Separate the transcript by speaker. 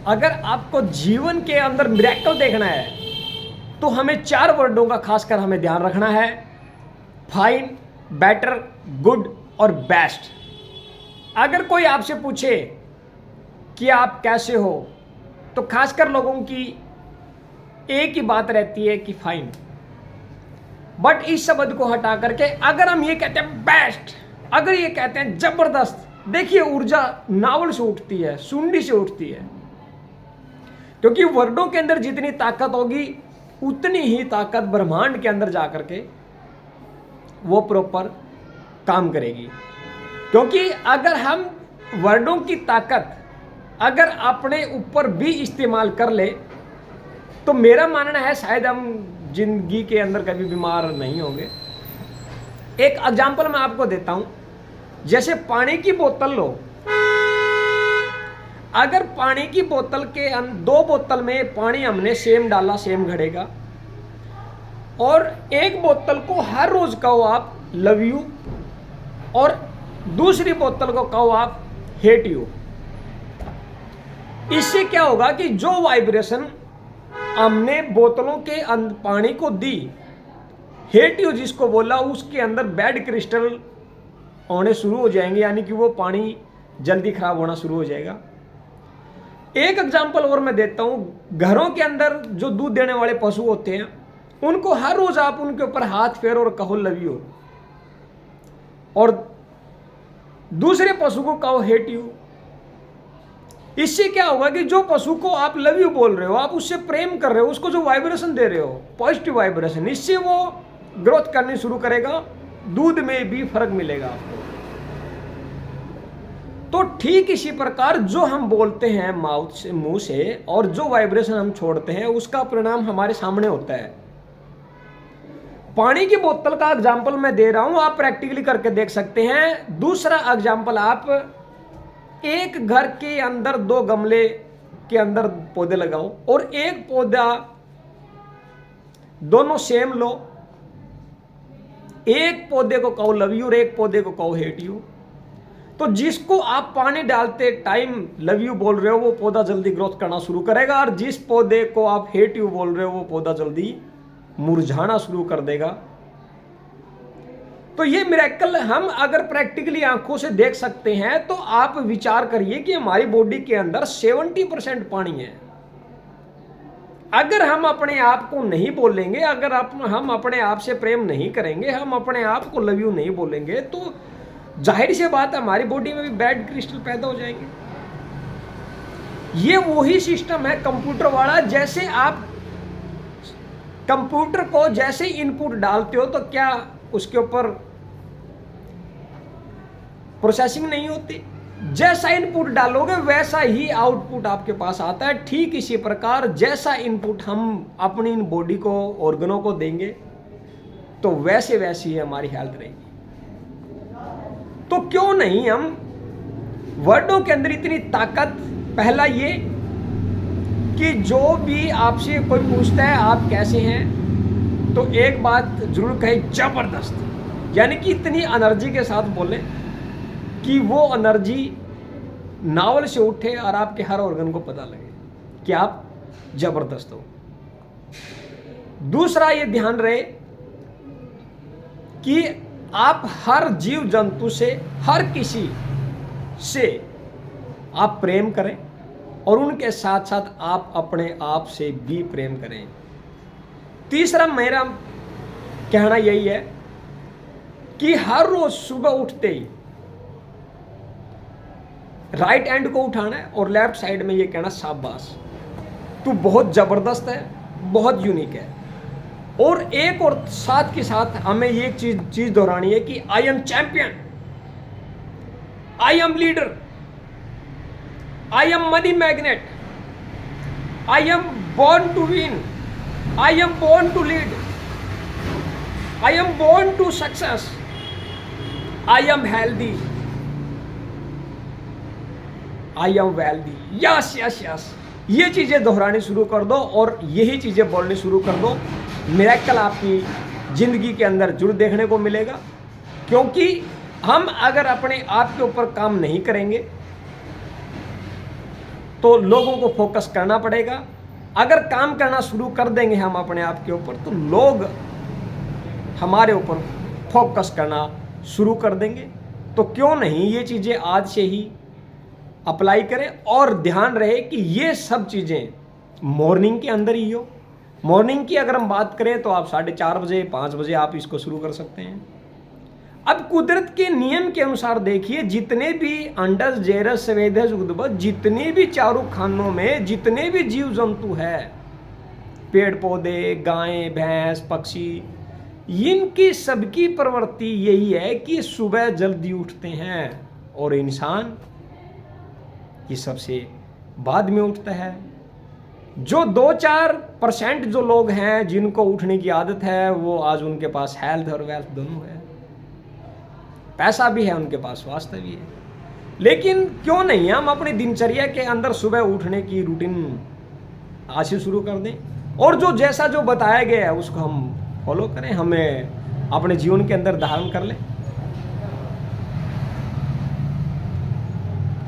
Speaker 1: अगर आपको जीवन के अंदर मिरेकल देखना है तो हमें 4 वर्डों का खासकर हमें ध्यान रखना है, फाइन, बेटर, गुड और बेस्ट। अगर कोई आपसे पूछे कि आप कैसे हो तो खासकर लोगों की एक ही बात रहती है कि फाइन। बट इस शब्द को हटा करके अगर हम ये कहते हैं बेस्ट, अगर ये कहते हैं जबरदस्त, देखिए ऊर्जा नावल से उठती है, सुंडी से उठती है। क्योंकि वर्डों के अंदर जितनी ताकत होगी उतनी ही ताकत ब्रह्मांड के अंदर जाकर के वो प्रॉपर काम करेगी। क्योंकि अगर हम वर्डों की ताकत अगर अपने ऊपर भी इस्तेमाल कर ले तो मेरा मानना है शायद हम जिंदगी के अंदर कभी बीमार नहीं होंगे। एक एग्जांपल मैं आपको देता हूं, जैसे पानी की बोतल लो, अगर पानी की बोतल के 2 बोतल में पानी हमने सेम डाला, सेम घड़ेगा, और एक बोतल को हर रोज कहो आप लव यू और दूसरी बोतल को कहो आप हेट यू, इससे क्या होगा कि जो वाइब्रेशन हमने बोतलों के पानी को दी, हेट यू जिसको बोला, उसके अंदर बैड क्रिस्टल होने शुरू हो जाएंगे, यानी कि वो पानी जल्दी खराब होना शुरू हो जाएगा। एक एग्जांपल और मैं देता हूं, घरों के अंदर जो दूध देने वाले पशु होते हैं उनको हर रोज आप उनके ऊपर हाथ फेर और कहो लव यू, और दूसरे पशु को कहो हेट यू। इससे क्या होगा कि जो पशु को आप लव यू बोल रहे हो, आप उससे प्रेम कर रहे हो, उसको जो वाइब्रेशन दे रहे हो पॉजिटिव वाइब्रेशन, इससे वो ग्रोथ करनी शुरू करेगा, दूध में भी फर्क मिलेगा आपको। तो ठीक इसी प्रकार जो हम बोलते हैं माउथ से, मुंह से, और जो वाइब्रेशन हम छोड़ते हैं उसका परिणाम हमारे सामने होता है। पानी की बोतल का एग्जाम्पल मैं दे रहा हूं, आप प्रैक्टिकली करके देख सकते हैं। दूसरा एग्जाम्पल, आप एक घर के अंदर 2 गमले के अंदर पौधे लगाओ और एक पौधा दोनों सेम लो, एक पौधे को कहो लव यू और एक पौधे को कहो हेट यू। तो जिसको आप पानी डालते टाइम लव यू बोल रहे हो वो पौधा जल्दी ग्रोथ करना शुरू करेगा, और जिस पौधे को आप हेट यू बोल रहे हो वो पौधा जल्दी मुरझाना शुरू कर देगा। तो ये मिरेकल हम अगर प्रैक्टिकली आंखों से देख सकते हैं तो आप विचार करिए कि हमारी बॉडी के अंदर 70% पानी है। अगर हम अपने आप को नहीं बोलेंगे, अगर हम अपने आप से प्रेम नहीं करेंगे, हम अपने आप को लव यू नहीं बोलेंगे, तो जाहिर सी बात है हमारी बॉडी में भी बैड क्रिस्टल पैदा हो जाएंगे। ये वही सिस्टम है कंप्यूटर वाला, जैसे आप कंप्यूटर को जैसे इनपुट डालते हो तो क्या उसके ऊपर प्रोसेसिंग नहीं होती? जैसा इनपुट डालोगे वैसा ही आउटपुट आपके पास आता है। ठीक इसी प्रकार जैसा इनपुट हम अपनी इन बॉडी को, ऑर्गनों को देंगे तो वैसे वैसी ही हमारी हेल्थ रहेगी। तो क्यों नहीं हम वर्डों के अंदर इतनी ताकत, पहला ये कि जो भी आपसे कोई पूछता है आप कैसे हैं तो एक बात जरूर कहे जबरदस्त, यानी कि इतनी एनर्जी के साथ बोले कि वो एनर्जी नावल से उठे और आपके हर ऑर्गन को पता लगे कि आप जबरदस्त हो। दूसरा ये ध्यान रहे कि आप हर जीव जंतु से, हर किसी से आप प्रेम करें और उनके साथ साथ आप अपने आप से भी प्रेम करें। तीसरा मेरा कहना यही है कि हर रोज सुबह उठते ही राइट हैंड को उठाना है और लेफ्ट साइड में ये कहना शाबाश, तू बहुत जबरदस्त है, बहुत यूनिक है। और एक और साथ के साथ हमें ये चीज दोहरानी है कि I am champion, I am leader, I am money magnet, I am born to win, I am born to lead, I am born to success, I am healthy, I am wealthy. Yes yes yes, ये चीजें दोहरानी शुरू कर दो और यही चीजें बोलनी शुरू कर दो। मिरेकल आपकी जिंदगी के अंदर जरूर देखने को मिलेगा। क्योंकि हम अगर अपने आप के ऊपर काम नहीं करेंगे तो लोगों को फोकस करना पड़ेगा। अगर काम करना शुरू कर देंगे हम अपने आप के ऊपर, तो लोग हमारे ऊपर फोकस करना शुरू कर देंगे। तो क्यों नहीं ये चीज़ें आज से ही अप्लाई करें, और ध्यान रहे कि ये सब चीज़ें मॉर्निंग के अंदर ही हो। मॉर्निंग की अगर हम बात करें तो आप 4:30 बजे 5 बजे आप इसको शुरू कर सकते हैं। अब कुदरत के नियम के अनुसार देखिए, जितने भी अंडज जेरस स्वेदज उद्भव, जितने भी चारों खानों में जितने भी जीव जंतु है, पेड़ पौधे, गायें भैंस पक्षी, इनकी सबकी प्रवृत्ति यही है कि सुबह जल्दी उठते हैं, और इंसान ये सबसे बाद में उठता है। जो 2-4% जो लोग हैं जिनको उठने की आदत है, वो आज उनके पास हेल्थ और वेल्थ दोनों है, पैसा भी है उनके पास, स्वास्थ्य भी है। लेकिन क्यों नहीं हम अपनी दिनचर्या के अंदर सुबह उठने की रूटीन आज से शुरू कर दें, और जो जैसा जो बताया गया है उसको हम फॉलो करें, हमें अपने जीवन के अंदर धारण कर लें।